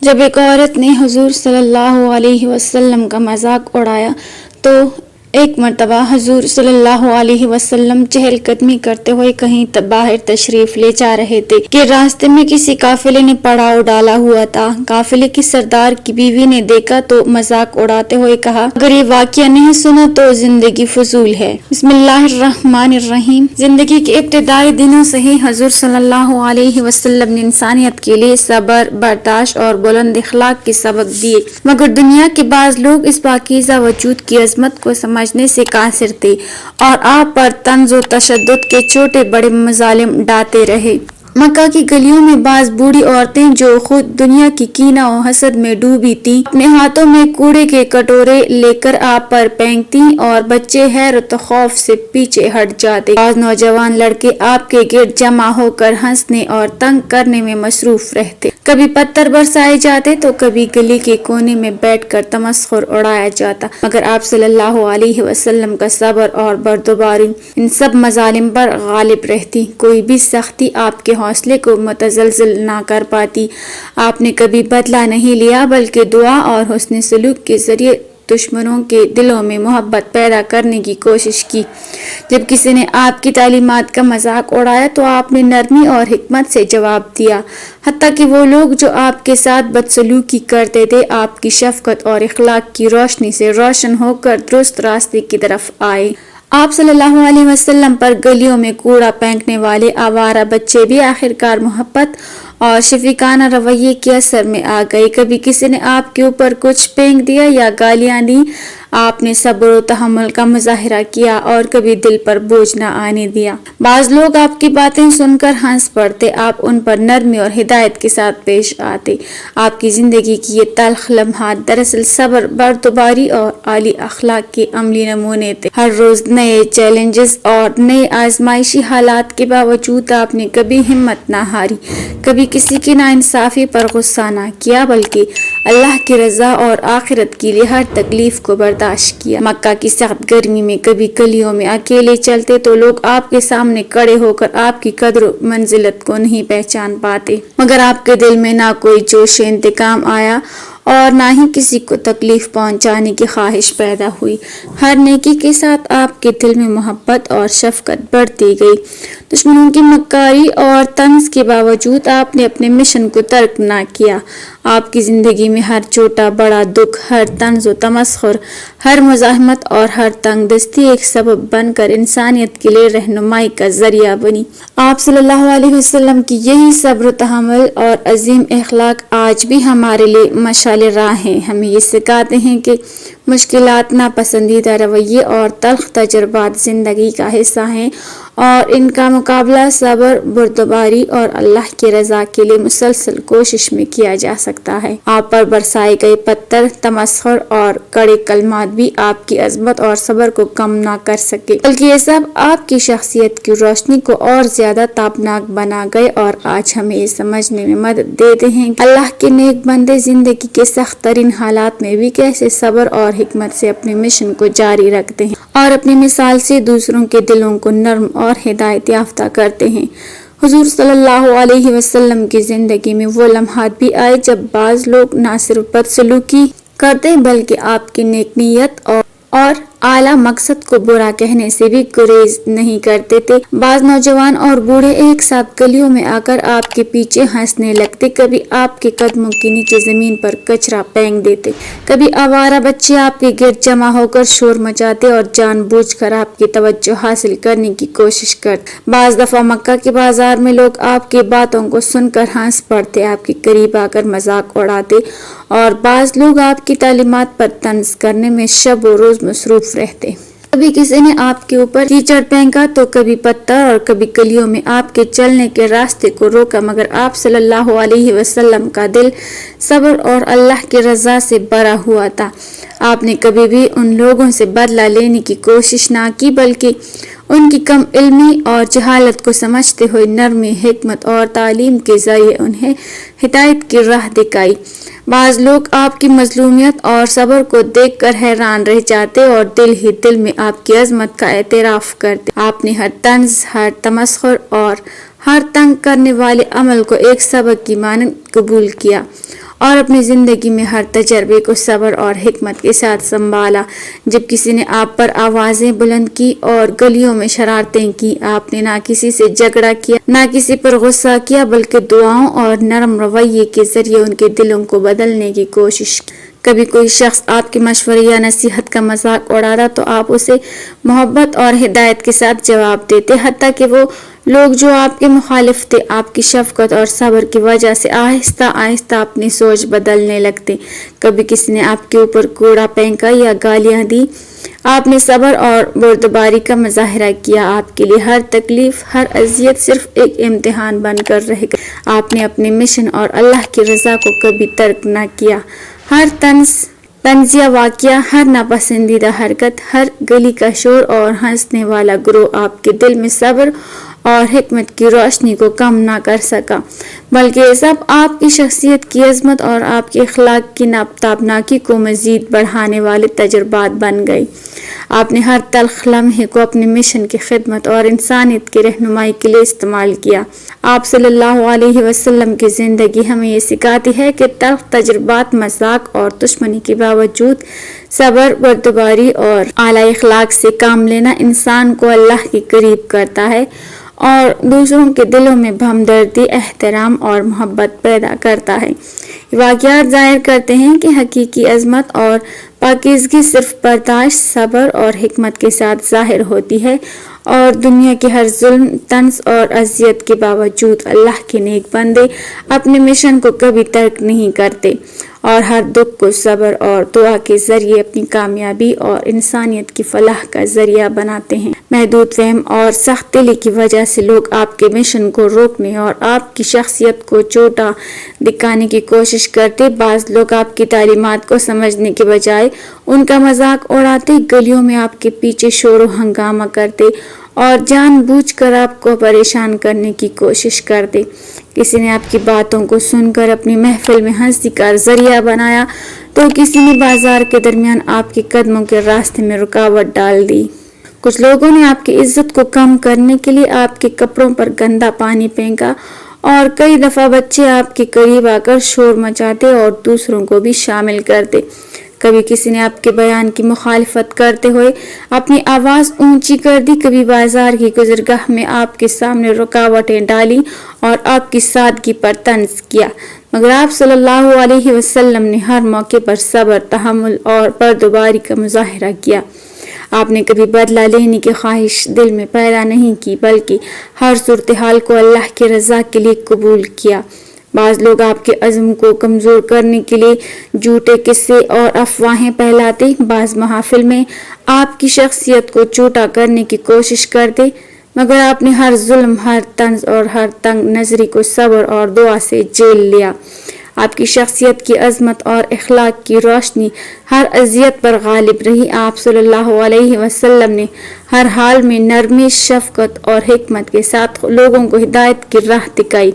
جب ایک عورت نے حضور صلی اللہ علیہ وسلم کا مذاق اڑایا تو ایک مرتبہ حضور صلی اللہ علیہ وسلم چہل قدمی کرتے ہوئے کہیں باہر تشریف لے جا رہے تھے کہ راستے میں کسی قافلے نے پڑاؤ ڈالا ہوا تھا۔ قافلے کی سردار کی بیوی نے دیکھا تو مذاق اڑاتے ہوئے کہا، اگر یہ واقعہ نہیں سنا تو زندگی فضول ہے۔ بسم اللہ الرحمن الرحیم۔ زندگی کے ابتدائی دنوں سے ہی حضور صلی اللہ علیہ وسلم نے انسانیت کے لیے صبر، برداشت اور بلند اخلاق کے سبق دیے، مگر دنیا کے بعض لوگ اس پاکیزہ وجود کی عظمت کو سمجھنے سے قاصر تھے اور آپ پر طنز و تشدد کے چھوٹے بڑے مظالم ڈھاتے رہے۔ مکہ کی گلیوں میں بعض بوڑھی عورتیں جو خود دنیا کی کینہ و حسد میں ڈوبی تھیں، اپنے ہاتھوں میں کوڑے کے کٹورے لے کر آپ پر پھینکتی اور بچے حیرت و خوف سے پیچھے ہٹ جاتے۔ بعض نوجوان لڑکے آپ کے گرد جمع ہو کر ہنسنے اور تنگ کرنے میں مصروف رہتے۔ کبھی پتھر برسائے جاتے تو کبھی گلی کے کونے میں بیٹھ کر تمسخر اڑایا جاتا، مگر آپ صلی اللہ علیہ وسلم کا صبر اور بردباری ان سب مظالم پر غالب رہتی۔ کوئی بھی سختی آپ کے حوصلے کو متزلزل نہ کر پاتی۔ آپ نے کبھی بدلہ نہیں لیا بلکہ دعا اور حسن سلوک کے ذریعے دشمنوں کے دلوں میں محبت پیدا کرنے کی کوشش کی۔ جب کسی نے آپ کی تعلیمات کا مذاق اڑایا تو آپ نے نرمی اور حکمت سے جواب دیا، حتیٰ کہ وہ لوگ جو آپ کے ساتھ بدسلوکی کرتے تھے آپ کی شفقت اور اخلاق کی روشنی سے روشن ہو کر درست راستے کی طرف آئے۔ آپ صلی اللہ علیہ وسلم پر گلیوں میں کوڑا پھینکنے والے آوارہ بچے بھی آخرکار محبت اور شفیقانہ رویے کے اثر میں آ گئے۔ کبھی کسی نے آپ کے اوپر کچھ پھینک دیا یا گالیاں دی، آپ نے صبر و تحمل کا مظاہرہ کیا اور کبھی دل پر بوجھ نہ آنے دیا۔ بعض لوگ آپ کی باتیں سن کر ہنس پڑتے، آپ ان پر نرمی اور ہدایت کے ساتھ پیش آتے۔ آپ کی زندگی کی یہ تلخ لمحات دراصل صبر، بردباری اور اعلی اخلاق کے عملی نمونے تھے۔ ہر روز نئے چیلنجز اور نئے آزمائشی حالات کے باوجود آپ نے کبھی ہمت نہ ہاری، کبھی کسی کی ناانصافی پر غصہ نہ کیا، بلکہ اللہ کی رضا اور آخرت کے لیے ہر تکلیف کو برداشت کیا۔ مکہ کی سخت گرمی میں کبھی گلیوں میں اکیلے چلتے تو لوگ آپ کے سامنے کھڑے ہو کر آپ کی قدر و منزلت کو نہیں پہچان پاتے، مگر آپ کے دل میں نہ کوئی جوش انتقام آیا اور نہ ہی کسی کو تکلیف پہنچانے کی خواہش پیدا ہوئی۔ ہر نیکی کے ساتھ آپ کے دل میں محبت اور شفقت بڑھتی گئی۔ دشمنوں کی مکاری اور طنز کے باوجود آپ نے اپنے مشن کو ترک نہ کیا۔ آپ کی زندگی میں ہر چھوٹا بڑا دکھ، ہر طنز و تمسخر، ہر مزاحمت اور ہر تنگ دستی ایک سبب بن کر انسانیت کے لیے رہنمائی کا ذریعہ بنی۔ آپ صلی اللہ علیہ وسلم کی یہی صبر و تحمل اور عظیم اخلاق آج بھی ہمارے لیے مشعل راہ ہیں۔ ہمیں یہ سکھاتے ہیں کہ مشکلات، ناپسندیدہ رویے اور تلخ تجربات زندگی کا حصہ ہیں اور ان کا مقابلہ صبر، بردباری اور اللہ کی رضا کے لیے مسلسل کوشش میں کیا جا سکتا ہے۔ آپ پر برسائے گئے پتھر، تمسخر اور کڑے کلمات بھی آپ کی عظمت اور صبر کو کم نہ کر سکے، بلکہ یہ سب آپ کی شخصیت کی روشنی کو اور زیادہ تابناک بنا گئے اور آج ہمیں یہ سمجھنے میں مدد دیتے ہیں کہ اللہ کے نیک بندے زندگی کے سخت ترین حالات میں بھی کیسے صبر اور حکمت سے اپنے مشن کو جاری رکھتے ہیں اور اپنی مثال سے دوسروں کے دلوں کو نرم اور ہدایت یافتہ کرتے ہیں۔ حضور صلی اللہ علیہ وسلم کی زندگی میں وہ لمحات بھی آئے جب بعض لوگ نہ صرف بدسلوکی کرتے بلکہ آپ کی نیک نیت اور اعلیٰ مقصد کو برا کہنے سے بھی گریز نہیں کرتے تھے۔ بعض نوجوان اور بوڑھے ایک ساتھ گلیوں میں آ کر آپ کے پیچھے ہنسنے لگتے، کبھی آپ کے قدموں کے نیچے زمین پر کچرا پھینک دیتے، کبھی آوارہ بچے آپ کے گرد جمع ہو کر شور مچاتے اور جان بوجھ کر آپ کی توجہ حاصل کرنے کی کوشش کرتے۔ بعض دفعہ مکہ کے بازار میں لوگ آپ کی باتوں کو سن کر ہنس پڑتے، آپ کے قریب آ کر مذاق اڑاتے اور بعض لوگ آپ کی تعلیمات پر طنز کرنے میں شب و روز مصروف رہتے۔ کبھی کسی نے آپ کے اوپر کیچڑ پھینکا تو کبھی پتھر اور کبھی گلیوں میں آپ کے چلنے کے راستے کو روکا، مگر آپ صلی اللہ علیہ وسلم کا دل صبر اور اللہ کی رضا سے بھرا ہوا تھا۔ آپ نے کبھی بھی ان لوگوں سے بدلہ لینے کی کوشش نہ کی بلکہ ان کی کم علمی اور جہالت کو سمجھتے ہوئے نرمی، حکمت اور تعلیم کے ذریعے انہیں ہدایت کی راہ دکھائی۔ بعض لوگ آپ کی مظلومیت اور صبر کو دیکھ کر حیران رہ جاتے اور دل ہی دل میں آپ کی عظمت کا اعتراف کرتے۔ آپ نے ہر طنز، ہر تمسخر اور ہر تنگ کرنے والے عمل کو ایک سبق کی مانند قبول کیا اور اپنی زندگی میں ہر تجربے کو صبر اور حکمت کے ساتھ سنبھالا۔ جب کسی نے آپ پر آوازیں بلند کی اور گلیوں میں شرارتیں کی، آپ نے نہ کسی سے جھگڑا کیا، نہ کسی پر غصہ کیا، بلکہ دعاؤں اور نرم رویے کے ذریعے ان کے دلوں کو بدلنے کی کوشش کی۔ کبھی کوئی شخص آپ کے مشورے یا نصیحت کا مذاق اڑاتا تو آپ اسے محبت اور ہدایت کے ساتھ جواب دیتے، حتیٰ کہ وہ لوگ جو آپ کے مخالف تھے آپ کی شفقت اور صبر کی وجہ سے آہستہ آہستہ اپنی سوچ بدلنے لگتے۔ کبھی کسی نے آپ کے اوپر کوڑا پھینکا یا گالیاں دی، آپ نے صبر اور بردباری کا مظاہرہ کیا۔ آپ کے لیے ہر تکلیف، ہر اذیت صرف ایک امتحان بن کر رہ گئی۔ آپ نے اپنے مشن اور اللہ کی رضا کو کبھی ترک نہ کیا۔ ہر طنزیہ واقعہ، ہر ناپسندیدہ حرکت، ہر گلی کا شور اور ہنسنے والا گروہ آپ کے دل میں صبر اور حکمت کی روشنی کو کم نہ کر سکا، بلکہ یہ سب آپ کی شخصیت کی عظمت اور آپ کے اخلاق کی تابناکی کو مزید بڑھانے والے تجربات بن گئے۔ آپ نے ہر تلخ لمحے کو اپنے مشن کی خدمت اور انسانیت کی رہنمائی کے لیے استعمال کیا۔ آپ صلی اللہ علیہ وسلم کی زندگی ہمیں یہ سکھاتی ہے کہ تلخ تجربات، مذاق اور دشمنی کے باوجود صبر، بردباری اور اعلیٰ اخلاق سے کام لینا انسان کو اللہ کے قریب کرتا ہے اور دوسروں کے دلوں میں ہمدردی، احترام اور محبت پیدا کرتا ہے۔ یہ واقعات ظاہر کرتے ہیں کہ حقیقی عظمت اور پاکیزگی صرف برداشت، صبر اور حکمت کے ساتھ ظاہر ہوتی ہے، اور دنیا کے ہر ظلم، طنز اور اذیت کے باوجود اللہ کے نیک بندے اپنے مشن کو کبھی ترک نہیں کرتے اور ہر دکھ کو صبر اور دعا کے ذریعے اپنی کامیابی اور انسانیت کی فلاح کا ذریعہ بناتے ہیں۔ محدود فہم اور سخت دلی کی وجہ سے لوگ آپ کے مشن کو روکنے اور آپ کی شخصیت کو چوٹا دکھانے کی کوشش کرتے۔ بعض لوگ آپ کی تعلیمات کو سمجھنے کے بجائے ان کا مذاق اڑاتے، گلیوں میں آپ کے پیچھے شور و ہنگامہ کرتے اور جان بوجھ کر آپ کو پریشان کرنے کی کوشش کرتے۔ کسی نے آپ کی باتوں کو سن کر اپنی محفل میں ہنسی کا ذریعہ بنایا تو کسی نے بازار کے درمیان آپ کے قدموں کے راستے میں رکاوٹ ڈال دی۔ کچھ لوگوں نے آپ کی عزت کو کم کرنے کے لیے آپ کے کپڑوں پر گندا پانی پھینکا، اور کئی دفعہ بچے آپ کے قریب آ کر شور مچاتے اور دوسروں کو بھی شامل کرتے۔ کبھی کسی نے آپ کے بیان کی مخالفت کرتے ہوئے اپنی آواز اونچی کر دی، کبھی بازار کی گزرگاہ میں آپ کے سامنے رکاوٹیں ڈالی اور آپ کی سادگی پر طنز کیا، مگر آپ صلی اللہ علیہ وسلم نے ہر موقع پر صبر، تحمل اور بردباری کا مظاہرہ کیا۔ آپ نے کبھی بدلہ لینے کی خواہش دل میں پیدا نہیں کی، بلکہ ہر صورتحال کو اللہ کی رضا کے لیے قبول کیا۔ بعض لوگ آپ کے عزم کو کمزور کرنے کے لیے جھوٹے قصے اور افواہیں پھیلاتے، بعض محافل میں آپ کی شخصیت کو چھوٹا کرنے کی کوشش کرتے، مگر آپ نے ہر ظلم، ہر طنز اور ہر تنگ نظری کو صبر اور دعا سے جھیل لیا۔ آپ کی شخصیت کی عظمت اور اخلاق کی روشنی ہر اذیت پر غالب رہی۔ آپ صلی اللہ علیہ وسلم نے ہر حال میں نرمی، شفقت اور حکمت کے ساتھ لوگوں کو ہدایت کی راہ دکھائی۔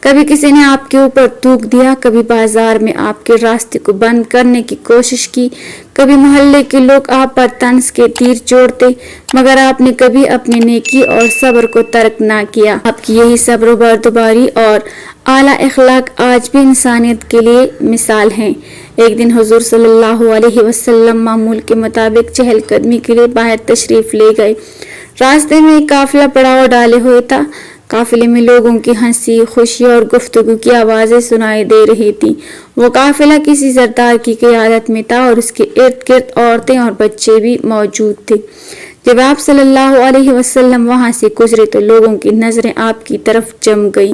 کبھی کسی نے آپ کے اوپر تھوک دیا، کبھی بازار میں آپ کے راستے کو بند کرنے کی کوشش کی، کبھی محلے کے لوگ آپ پر طنز کے تیر چھوڑتے، مگر آپ نے کبھی اپنی نیکی اور صبر کو ترک نہ کیا۔ آپ کی یہی صبر و بردباری اور اعلیٰ اخلاق آج بھی انسانیت کے لیے مثال ہیں۔ ایک دن حضور صلی اللہ علیہ وسلم معمول کے مطابق چہل قدمی کے لیے باہر تشریف لے گئے۔ راستے میں ایک قافلہ پڑاؤ ڈالے ہوئے تھا۔ قافلے میں لوگوں کی ہنسی، خوشی اور گفتگو کی آوازیں سنائی دے رہی تھی۔ وہ قافلہ کسی سردار کی قیادت میں تھا اور اس کے ارد گرد عورتیں اور بچے بھی موجود تھے۔ جب آپ صلی اللہ علیہ وسلم وہاں سے گزرے تو لوگوں کی نظریں آپ کی طرف جم گئیں۔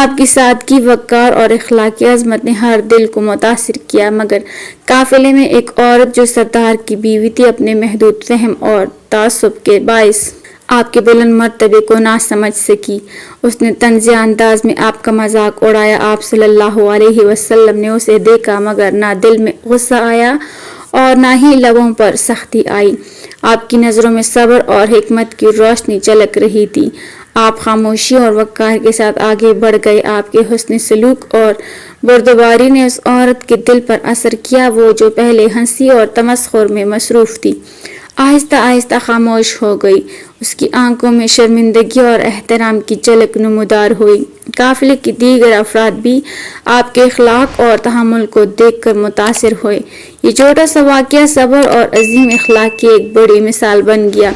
آپ کی سادگی، وقار اور اخلاقی عظمت نے ہر دل کو متاثر کیا، مگر قافلے میں ایک عورت جو سردار کی بیوی تھی اپنے محدود فہم اور تعصب کے باعث آپ کے بلند مرتبے کو نہ سمجھ سکی۔ اس نے طنزیہ انداز میں آپ کا مذاق اڑایا۔ آپ صلی اللہ علیہ وسلم نے اسے دیکھا، مگر نہ دل میں غصہ آیا اور نہ ہی لبوں پر سختی آئی۔ آپ کی نظروں میں صبر اور حکمت کی روشنی چلک رہی تھی۔ آپ خاموشی اور وقار کے ساتھ آگے بڑھ گئے۔ آپ کے حسن سلوک اور بردباری نے اس عورت کے دل پر اثر کیا، وہ جو پہلے ہنسی اور تمسخر میں مصروف تھی۔ آہستہ آہستہ خاموش ہو گئی۔ اس کی آنکھوں میں شرمندگی اور احترام کی جھلک نمودار ہوئی۔ قافلے کے دیگر افراد بھی آپ کے اخلاق اور تحمل کو دیکھ کر متاثر ہوئے۔ یہ چھوٹا سا واقعہ صبر اور عظیم اخلاق کی ایک بڑی مثال بن گیا۔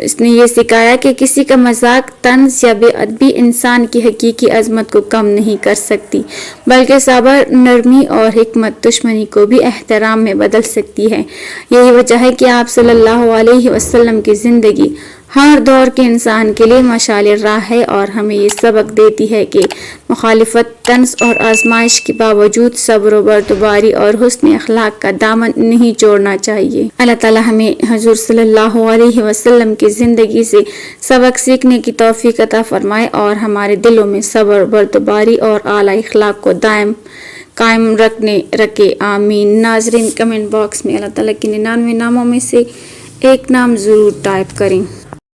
اس نے یہ سکھایا کہ کسی کا مذاق، طنز یا بے ادبی انسان کی حقیقی عظمت کو کم نہیں کر سکتی، بلکہ صبر، نرمی اور حکمت دشمنی کو بھی احترام میں بدل سکتی ہے۔ یہی وجہ ہے کہ آپ صلی اللہ علیہ وسلم کی زندگی ہر دور کے انسان کے لیے مشعل راہ ہے اور ہمیں یہ سبق دیتی ہے کہ مخالفت، طنز اور آزمائش کے باوجود صبر و بردباری اور حسن اخلاق کا دامن نہیں چھوڑنا چاہیے۔ اللہ تعالیٰ ہمیں حضور صلی اللہ علیہ وسلم کی زندگی سے سبق سیکھنے کی توفیق عطا فرمائے اور ہمارے دلوں میں صبر، بردباری اور اعلیٰ اخلاق کو قائم رکھے، آمین۔ ناظرین، کمنٹ باکس میں اللہ تعالیٰ کے 99 ناموں میں سے ایک نام ضرور ٹائپ کریں۔